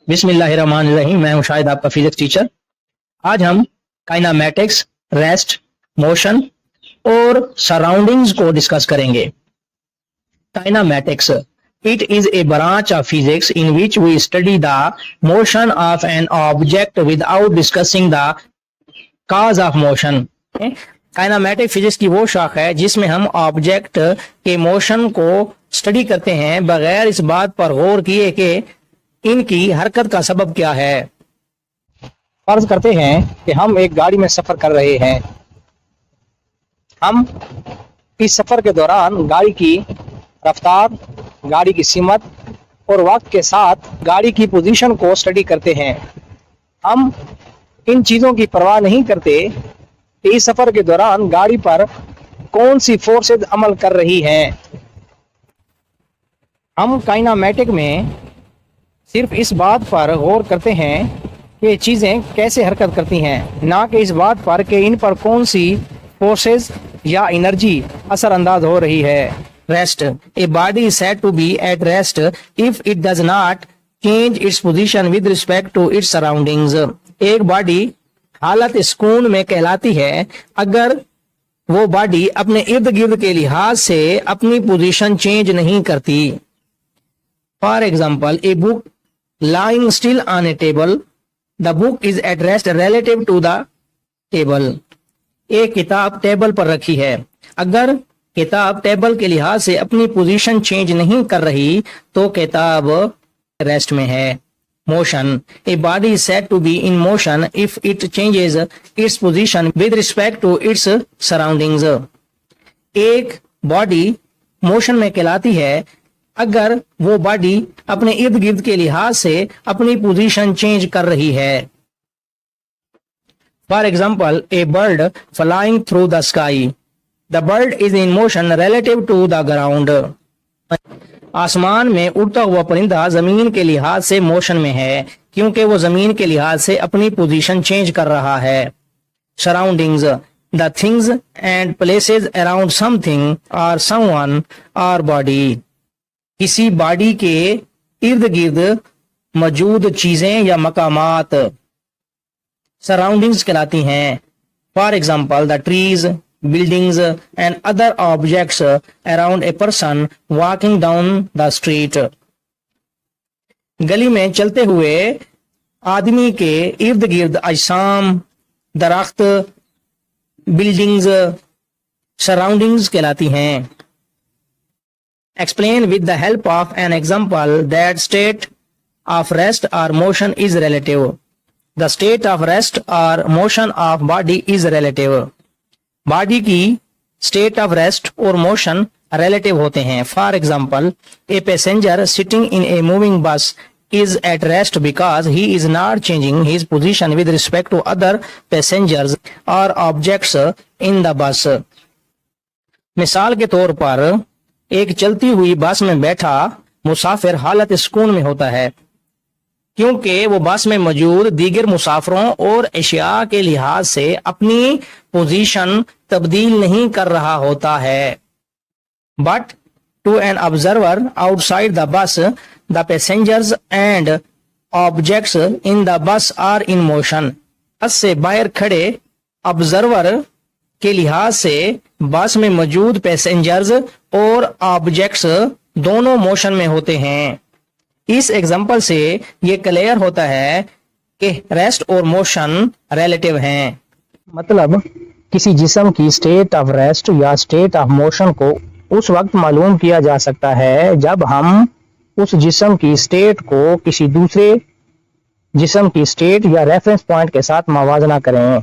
बिस्मिल्लाहिर्रहमानिर्रहीम। मैं हूं शाहिद, आपका फिजिक्स टीचर। आज हम काइनामेटिक्स, रेस्ट, मोशन और सराउंडिंग्स को डिस्कस करेंगे। Kinematics, it is a branch of physics in which we study the motion of an object without discussing the cause of motion। Kinematic physics की वो शाख है जिसमें हम ऑब्जेक्ट के मोशन को स्टडी करते हैं बगैर इस बात पर गौर किए कि इनकी हरकत का सबब क्या है। फर्ज करते हैं कि हम एक गाड़ी में सफर कर रहे हैं। हम इस सफर के दौरान गाड़ी की रफ्तार, गाड़ी की सीमत और वक्त के साथ गाड़ी की पोजीशन को स्टडी करते हैं। हम इन चीज़ों की परवाह नहीं करते कि इस सफर के दौरान गाड़ी पर कौन सी फोर्सेज अमल कर रही हैं। हम काइनामेटिक में सिर्फ इस बात पर गौर करते हैं कि चीज़ें कैसे हरकत करती हैं, ना कि इस बात पर कि इन पर कौन सी फोर्सेज या एनर्जी असरअंदाज हो रही है। Rest, a body is said to be at rest if it does not change its position with respect to its surroundings. एक बॉडी हालत सुकून में कहलाती है अगर वो बॉडी अपने इर्द गिर्द के लिहाज से अपनी पोजीशन चेंज नहीं करती। For example, a book lying still on a table, the book is at rest relative to the table। एक किताब टेबल पर रखी है, अगर किताब टेबल के लिहाज से अपनी पोजीशन चेंज नहीं कर रही तो किताब रेस्ट में है। Motion, a body is said to be in motion if it changes its position with respect to its surroundings. एक बॉडी मोशन में कहलाती है अगर वो बॉडी अपने इर्द गिर्द के लिहाज से अपनी पोजीशन चेंज कर रही है। For example, a bird flying through the sky, the bird is in motion relative to the ground. आसमान में उड़ता हुआ परिंदा जमीन के लिहाज से मोशन में है क्योंकि वो जमीन के लिहाज से अपनी पोजीशन चेंज कर रहा है। Surroundings, the things and places around something और समवन और बॉडी। किसी बॉडी के इर्द गिर्द मौजूद चीजें या मकामात सराउंडिंग्स कहलाती हैं। For example, the trees, buildings and other objects around a person walking down the street। गली में चलते हुए आदमी के इर्द गिर्द अजसाम, दरख्त, बिल्डिंग्स सराउंडिंग्स कहलाती हैं। Explain with the help of an example that state of rest or motion is relative। The state of rest or motion of body is relative। Body की स्टेट ऑफ रेस्ट और motion relative होते हैं। For example, a passenger sitting in a moving बस is at rest because he is not changing his position with respect to other passengers or objects in the bus। मिसाल के तौर पर एक चलती हुई बस में बैठा मुसाफिर हालत सुकून में होता है क्योंकि वो बस में मौजूद दीगर मुसाफिरों और अशिया के लिहाज से अपनी पोजीशन तब्दील नहीं कर रहा होता है। But to an observer outside the bus, the passengers and objects in the bus are in motion. Bus से बाहर खड़े ऑब्जर्वर के लिहाज से बस में मौजूद पैसेंजर्स और ऑब्जेक्ट्स दोनों मोशन में होते हैं। इस एग्जाम्पल से ये क्लियर होता है कि रेस्ट और मोशन रिलेटिव हैं। मतलब किसी जिस्म की स्टेट ऑफ रेस्ट या स्टेट ऑफ मोशन को उस वक्त मालूम किया जा सकता है जब हम उस जिस्म की स्टेट को किसी दूसरे जिस्म की स्टेट या रेफरेंस पॉइंट के साथ मवाजना करें।